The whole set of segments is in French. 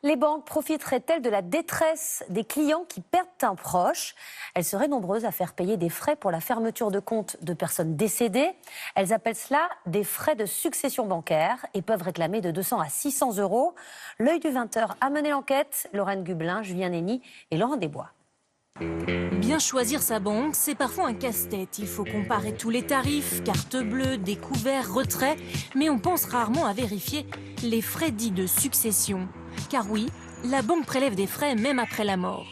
Les banques profiteraient-elles de la détresse des clients qui perdent un proche? Elles seraient nombreuses à faire payer des frais pour la fermeture de comptes de personnes décédées. Elles appellent cela des frais de succession bancaire et peuvent réclamer de 200 à 600 euros. L'œil du 20h a mené l'enquête. Lorraine Gublin, Julien Nény et Laurent Desbois. Bien choisir sa banque, c'est parfois un casse-tête. Il faut comparer tous les tarifs, carte bleue, découvert, retrait, mais on pense rarement à vérifier les frais dits de succession. Car oui, la banque prélève des frais même après la mort.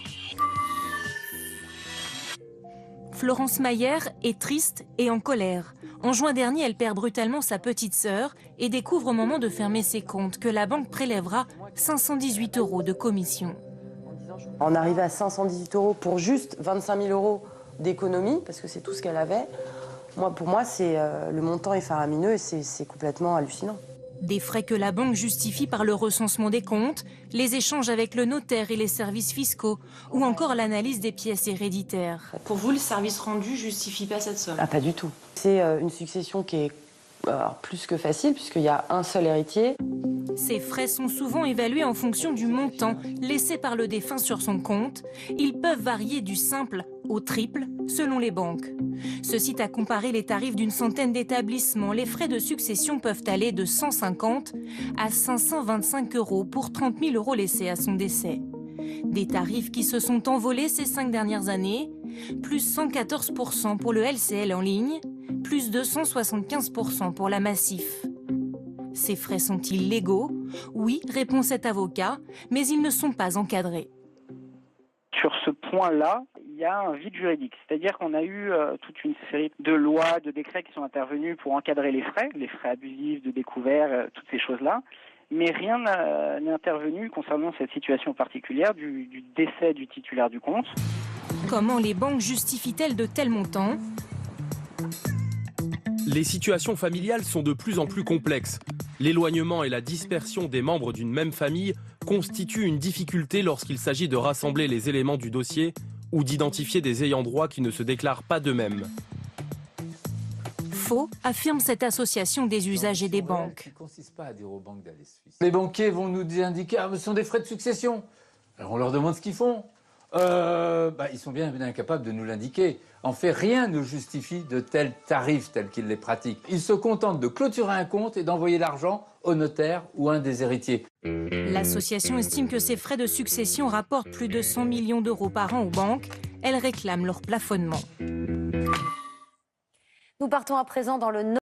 Florence Mayer est triste et en colère. En juin dernier, elle perd brutalement sa petite sœur et découvre au moment de fermer ses comptes que la banque prélèvera 518 euros de commission. On arrivait à 518 euros pour juste 25 000 euros d'économie, parce que c'est tout ce qu'elle avait. Pour moi, le montant est faramineux et c'est complètement hallucinant. Des frais que la banque justifie par le recensement des comptes, les échanges avec le notaire et les services fiscaux, ou encore l'analyse des pièces héréditaires. Pour vous, le service rendu justifie pas cette somme? Ah, pas du tout. C'est une succession qui est plus que facile, puisqu'il y a un seul héritier. Ces frais sont souvent évalués en fonction du montant laissé par le défunt sur son compte. Ils peuvent varier du simple au triple selon les banques. Ceci à comparer les tarifs d'une centaine d'établissements. Les frais de succession peuvent aller de 150 à 525 euros pour 30 000 euros laissés à son décès. Des tarifs qui se sont envolés ces 5 dernières années, plus 114% pour le LCL en ligne, plus 275% pour la Massif. Ces frais sont-ils légaux? Oui, répond cet avocat, mais ils ne sont pas encadrés. Sur ce point-là, il y a un vide juridique. C'est-à-dire qu'on a eu toute une série de lois, de décrets qui sont intervenus pour encadrer les frais abusifs, de découvert, toutes ces choses-là. Mais rien n'est intervenu concernant cette situation particulière du décès du titulaire du compte. Comment les banques justifient-elles de tels montants? Les situations familiales sont de plus en plus complexes. L'éloignement et la dispersion des membres d'une même famille constituent une difficulté lorsqu'il s'agit de rassembler les éléments du dossier ou d'identifier des ayants droit qui ne se déclarent pas d'eux-mêmes. Faux, affirme cette association des usagers des banques. Les banquiers vont nous indiquer « Ah, ce sont des frais de succession ». Alors on leur demande ce qu'ils font. Ils sont bien incapables de nous l'indiquer. En fait, rien ne justifie de tels tarifs tels qu'ils les pratiquent. Ils se contentent de clôturer un compte et d'envoyer l'argent au notaire ou à un des héritiers. L'association estime que ces frais de succession rapportent plus de 100 millions d'euros par an aux banques. Elle réclame leur plafonnement. Nous partons à présent dans le